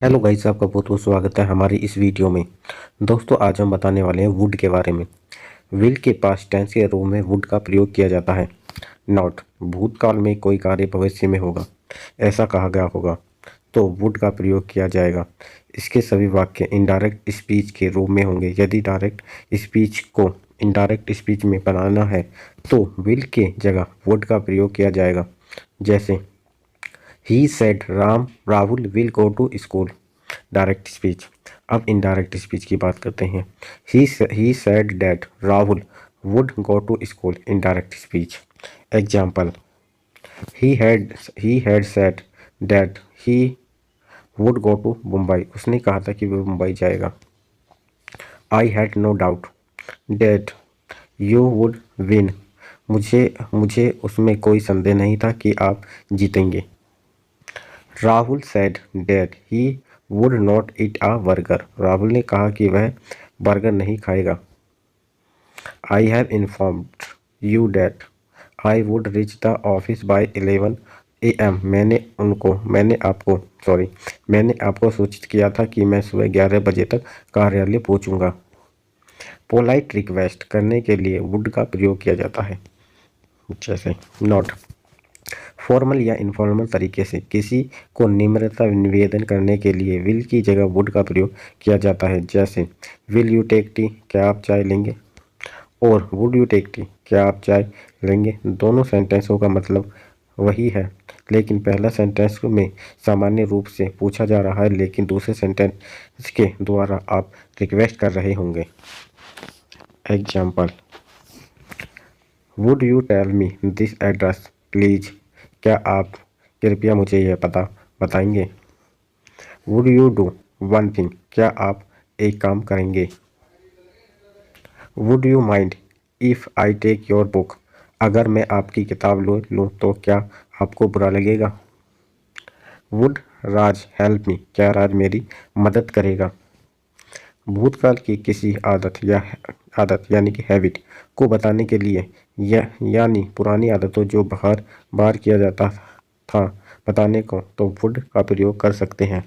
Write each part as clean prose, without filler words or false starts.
Hello guys, आपका बहुत बहुत स्वागत है हमारी इस वीडियो में। दोस्तों, आज हम बताने वाले हैं वुड के बारे में। विल के पास्ट टेंस के रूप में वुड का प्रयोग किया जाता है। नॉट, भूतकाल में कोई कार्य भविष्य में होगा, ऐसा कहा गया होगा तो वुड का प्रयोग किया जाएगा। इसके सभी वाक्य इनडायरेक्ट स्पीच के रूप में होंगे। यदि डायरेक्ट स्पीच को इनडायरेक्ट स्पीच में बनाना है तो विल के जगह वुड का प्रयोग किया जाएगा। जैसे ही said Rahul will go to school, direct speech. अब इनडायरेक्ट स्पीच की बात करते हैं। He said that Rahul would go to school, indirect speech. Example, he had said that he would go to Mumbai, उसने कहा था कि वह मुंबई जाएगा। I had no doubt that you would win, मुझे मुझे उसमें कोई संदेह नहीं था कि आप जीतेंगे। Rahul said that he would not eat a burger, Rahul ने कहा कि वह बर्गर नहीं खाएगा। I have informed you that I would reach the office by 11 AM, मैंने आपको सूचित किया था कि मैं सुबह 11 बजे तक कार्यालय पहुंचूंगा। पोलाइट रिक्वेस्ट करने के लिए वुड का प्रयोग किया जाता है। जैसे नॉट, फॉर्मल या इनफॉर्मल तरीके से किसी को निम्रता निवेदन करने के लिए विल की जगह वुड का प्रयोग किया जाता है। जैसे विल यू टेक टी, क्या आप चाय लेंगे, और वुड यू टेक टी, क्या आप चाय लेंगे। दोनों सेंटेंसों का मतलब वही है, लेकिन पहला सेंटेंस में सामान्य रूप से पूछा जा रहा है, लेकिन दूसरे सेंटेंस के द्वारा आप रिक्वेस्ट कर रहे होंगे। Example, would you tell me this address please, क्या आप कृपया मुझे यह पता बताएंगे। Would you do one thing, क्या आप एक काम करेंगे। Would you mind if I take your book, अगर मैं आपकी किताब लूँ तो क्या आपको बुरा लगेगा। वुड राज हेल्प मी, क्या राज मेरी मदद करेगा। भूतकाल की किसी आदत यानी कि हैबिट को बताने के लिए यानी पुरानी आदतों जो बार बार किया जाता था बताने को तो वुड का प्रयोग कर सकते हैं।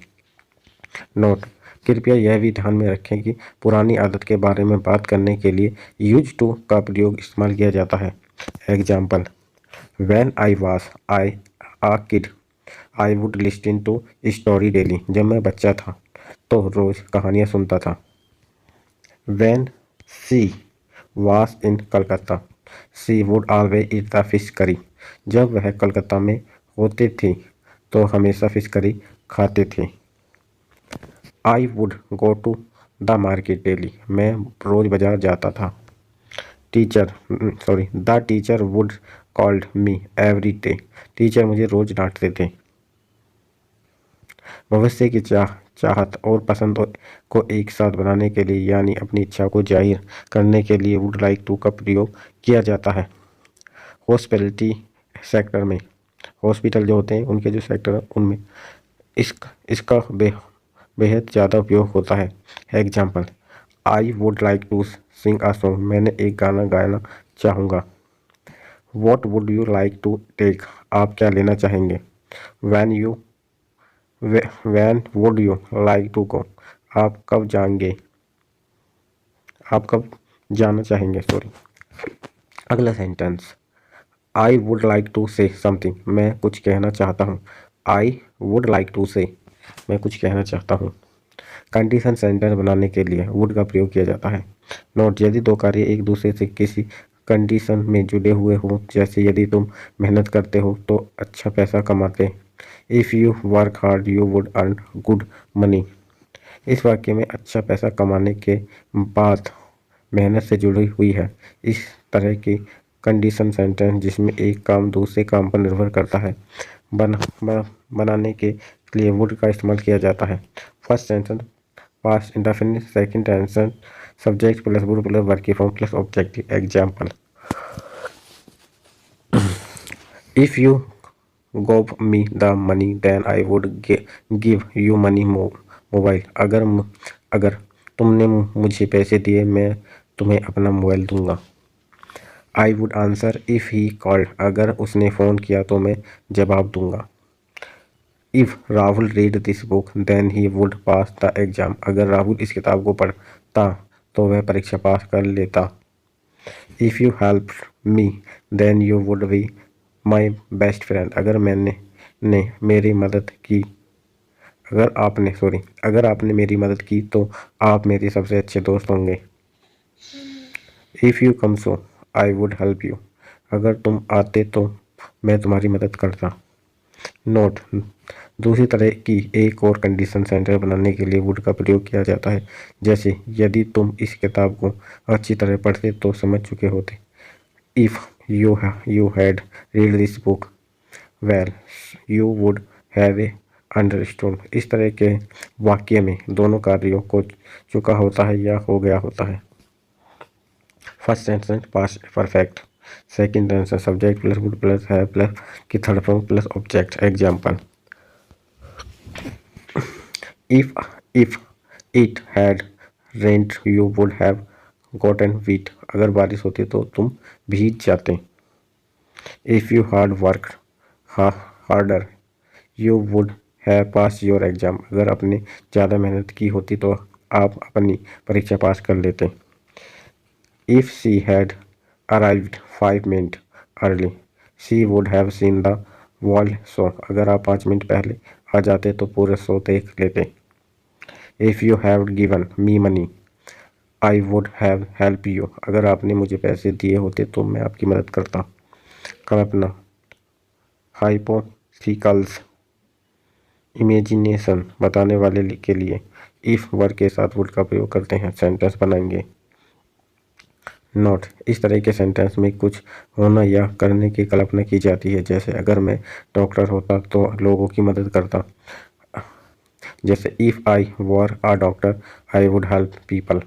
नोट, कृपया यह भी ध्यान में रखें कि पुरानी आदत के बारे में बात करने के लिए यूज टू का प्रयोग इस्तेमाल किया जाता है। Example, when I was I a kid I would listen to story daily, जब मैं बच्चा था तो रोज़ कहानियाँ सुनता था। When she was in Calcutta, she would always eat the fish curry, जब वह कलकत्ता में होते थे तो हमेशा फिश करी खाते थे। I would go to the market daily, मैं रोज बाजार जाता था। The teacher would called me every day, teacher मुझे रोज डांटते थे। भविष्य की चाहत और पसंद को एक साथ बनाने के लिए यानी अपनी इच्छा को जाहिर करने के लिए वुड लाइक टू का प्रयोग किया जाता है। हॉस्पिटलिटी सेक्टर में, हॉस्पिटल जो होते हैं उनके जो सेक्टर हैं उनमें इसका बेहद ज़्यादा उपयोग होता है। Example, I would like to sing a song, मैंने एक गाना गाना चाहूँगा। What would you like to take, आप क्या लेना चाहेंगे। When would you like to go, आप कब जाएंगे, आप कब जाना चाहेंगे। अगला sentence, I would like to say something, मैं कुछ कहना चाहता हूँ। आई वुड लाइक टू से, मैं कुछ कहना चाहता हूँ। कंडीशन सेंटेंस बनाने के लिए वुड का प्रयोग किया जाता है। नोट, यदि दो कार्य एक दूसरे से किसी कंडीशन में जुड़े हुए हो, जैसे यदि तुम मेहनत करते हो तो अच्छा पैसा कमाते, if you work hard you would earn good money. इस वाक्य में अच्छा पैसा कमाने के बाद मेहनत से जुड़ी हुई है। इस तरह की कंडीशन सेंटेंस जिसमें एक काम दूसरे काम पर निर्भर करता है बनाने के लिए वुड का इस्तेमाल किया जाता है। First sentence past indefinite, second tense subject plus would plus verb form plus objective. Example, if you gave me the money then I would give you money mobile, अगर तुमने मुझे पैसे दिए मैं तुम्हें अपना मोबाइल दूंगा। I would answer if he called, अगर उसने फ़ोन किया तो मैं जवाब दूंगा। If Rahul read this book then he would pass the exam. अगर राहुल इस किताब को पढ़ता तो वह परीक्षा पास कर लेता। If you help me then you would be my best friend. अगर मेरी मदद की अगर आपने मेरी मदद की तो आप मेरे सबसे अच्छे दोस्त होंगे। If you come so I would help you. अगर तुम आते तो मैं तुम्हारी मदद करता। नोट: दूसरी तरह की एक और कंडीशन सेंटेंस बनाने के लिए वुड का प्रयोग किया जाता है, जैसे यदि तुम इस किताब को अच्छी तरह पढ़ते तो समझ चुके होते। If you had read this book well you would have a understood. इस तरह के वाक्य में दोनों कार्यों को चुका होता है या हो गया होता है। First sentence past perfect, second sentence subject plus would plus have plus की third form plus object. Example: if it had rained you would have gotten wet. अगर बारिश होती तो तुम भीग जाते। If you had work harder you would have pass your exam. अगर आपने ज़्यादा मेहनत की होती तो आप अपनी परीक्षा पास कर लेते। If she had arrived 5 minute early she would have seen the world show. अगर आप 5 मिनट पहले आ जाते तो पूरे शो देख लेते। If you have given me money I would have help you. अगर आपने मुझे पैसे दिए होते तो मैं आपकी मदद करता। कल्पना, हाइपोथिकल्स, इमेजिनेशन बताने वाले के लिए इफ वर्ड के साथ वुड का प्रयोग करते हैं। सेंटेंस बनाएंगे। नोट: इस तरह के सेंटेंस में कुछ होना या करने की कल्पना की जाती है, जैसे अगर मैं डॉक्टर होता तो लोगों की मदद करता। जैसे if I were a doctor I would help people.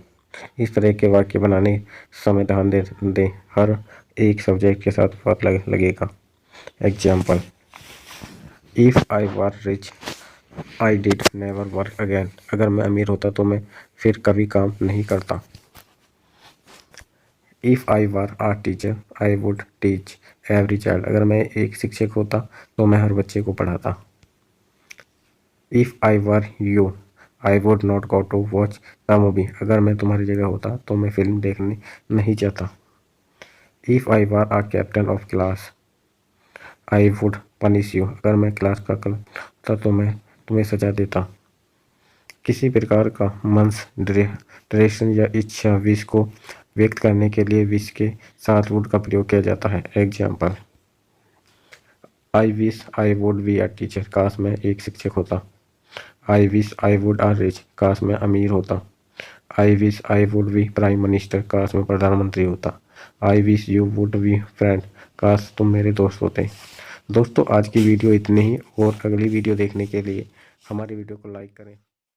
इस तरह के वाक्य बनाने समय ध्यान दें हर एक सब्जेक्ट के साथ वर्ड लगेगा। Example: if I were rich I did never work again. अगर मैं अमीर होता तो मैं फिर कभी काम नहीं करता। If I were a teacher I would teach every child. अगर मैं एक शिक्षक होता तो मैं हर बच्चे को पढ़ाता। If I were you I would not go to watch the movie. अगर मैं तुम्हारी जगह होता तो मैं फिल्म देखने नहीं जाता। If I were a captain of class I would punish you. अगर मैं क्लास का कप्तान था तो मैं तुम्हें सजा देता। किसी प्रकार का मंश, डायरेक्शन या इच्छा विश को व्यक्त करने के लिए विश के साथ वुड का प्रयोग किया जाता है। Example: I wish I would be a teacher. काश मैं एक शिक्षक होता। I wish I would a rich. काश मैं अमीर होता। I wish I would be prime minister. काश मैं प्रधानमंत्री होता। I wish you would be friend. काश तुम मेरे दोस्त होते। दोस्तों, आज की वीडियो इतनी ही, और अगली वीडियो देखने के लिए हमारी वीडियो को लाइक करें।